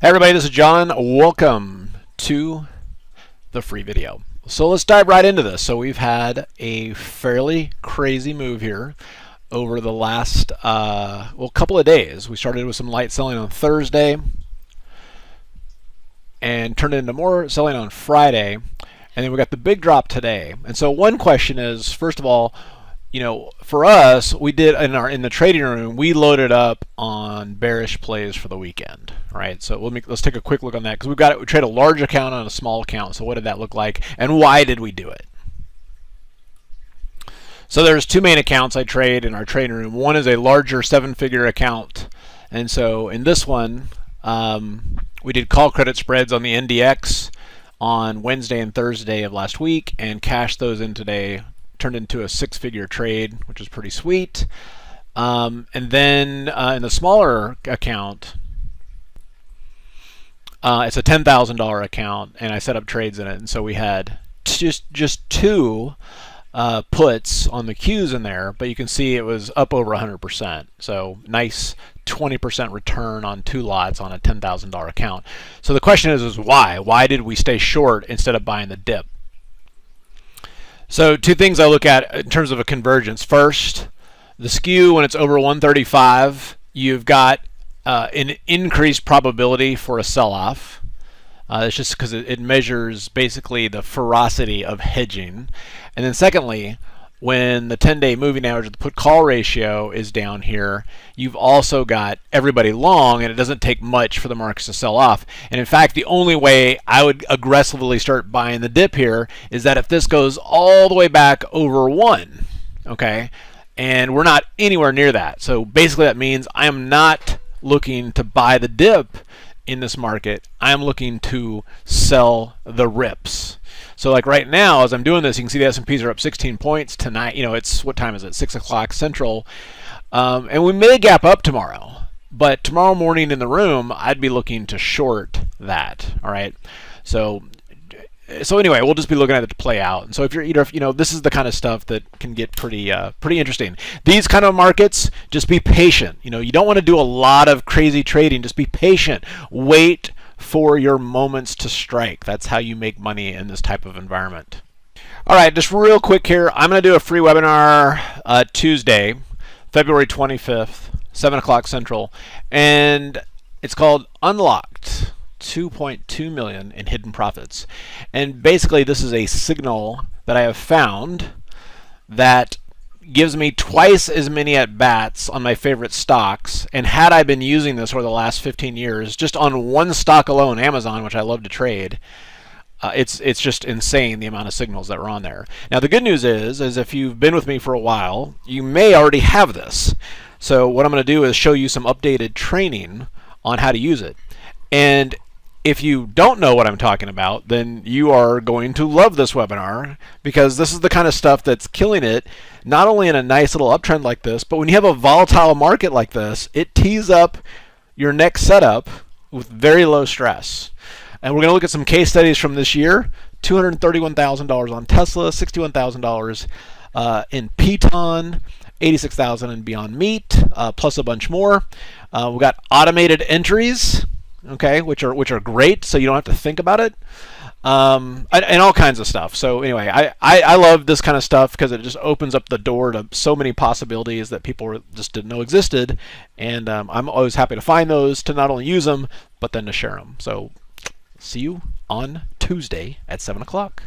Hey everybody, this is John. Welcome to the free video. So let's dive right into this. So we've had a fairly crazy move here over the last couple of days. We started with some light selling on Thursday and turned into more selling on Friday, and then we got the big drop today. And so one question is, first of all, for us, we did in the trading room, we loaded up on bearish plays for the weekend, right? So let's take a quick look on that, because we trade a large account on a small account. So what did that look like, and why did we do it? So there's two main accounts I trade in our trading room. One is a larger 7-figure account, and so in this one, we did call credit spreads on the NDX on Wednesday and Thursday of last week, and cashed those in today. Turned into a 6-figure trade, which is pretty sweet. And then in the smaller account, it's a $10,000 account, and I set up trades in it. And so we had just two puts on the Qs in there, but you can see it was up over 100%. So nice 20% return on two lots on a $10,000 account. So the question is why? Why did we stay short instead of buying the dip? So two things I look at in terms of a convergence. First, the skew, when it's over 135, you've got an increased probability for a sell-off. It's just because it measures basically the ferocity of hedging. And then secondly, when the 10-day moving average, the put-call ratio is down here, you've also got everybody long, and it doesn't take much for the markets to sell off. And in fact, the only way I would aggressively start buying the dip here is that if this goes all the way back over 1, okay? And we're not anywhere near that. So basically that means I am not looking to buy the dip in this market. I'm looking to sell the rips. So like right now, as I'm doing this, you can see the S&Ps are up 16 points tonight. It's, what time is it? 6 o'clock Central. And we may gap up tomorrow. But tomorrow morning in the room, I'd be looking to short that. All right. So anyway, we'll just be looking at it to play out. And so if you're, this is the kind of stuff that can get pretty interesting. These kind of markets, just be patient. You don't want to do a lot of crazy trading. Just be patient. Wait for your moments to strike. That's how you make money in this type of environment. All right, just real quick here. I'm going to do a free webinar Tuesday, February 25th, 7 o'clock Central, and it's called Unlocked 2.2 million in hidden profits. And basically this is a signal that I have found that gives me twice as many at-bats on my favorite stocks. And had I been using this over the last 15 years, just on one stock alone, Amazon, which I love to trade, it's just insane the amount of signals that were on there. Now the good news is if you've been with me for a while, you may already have this. So what I'm going to do is show you some updated training on how to use it. And if you don't know what I'm talking about, then you are going to love this webinar, because this is the kind of stuff that's killing it, not only in a nice little uptrend like this, but when you have a volatile market like this, it tees up your next setup with very low stress. And we're going to look at some case studies from this year. $231,000 on Tesla, $61,000 in Piton, $86,000 in Beyond Meat, plus a bunch more. We've got automated entries, okay, which are great, so you don't have to think about it, and all kinds of stuff. So anyway, I love this kind of stuff because it just opens up the door to so many possibilities that people just didn't know existed, and I'm always happy to find those, to not only use them, but then to share them. So see you on Tuesday at 7 o'clock.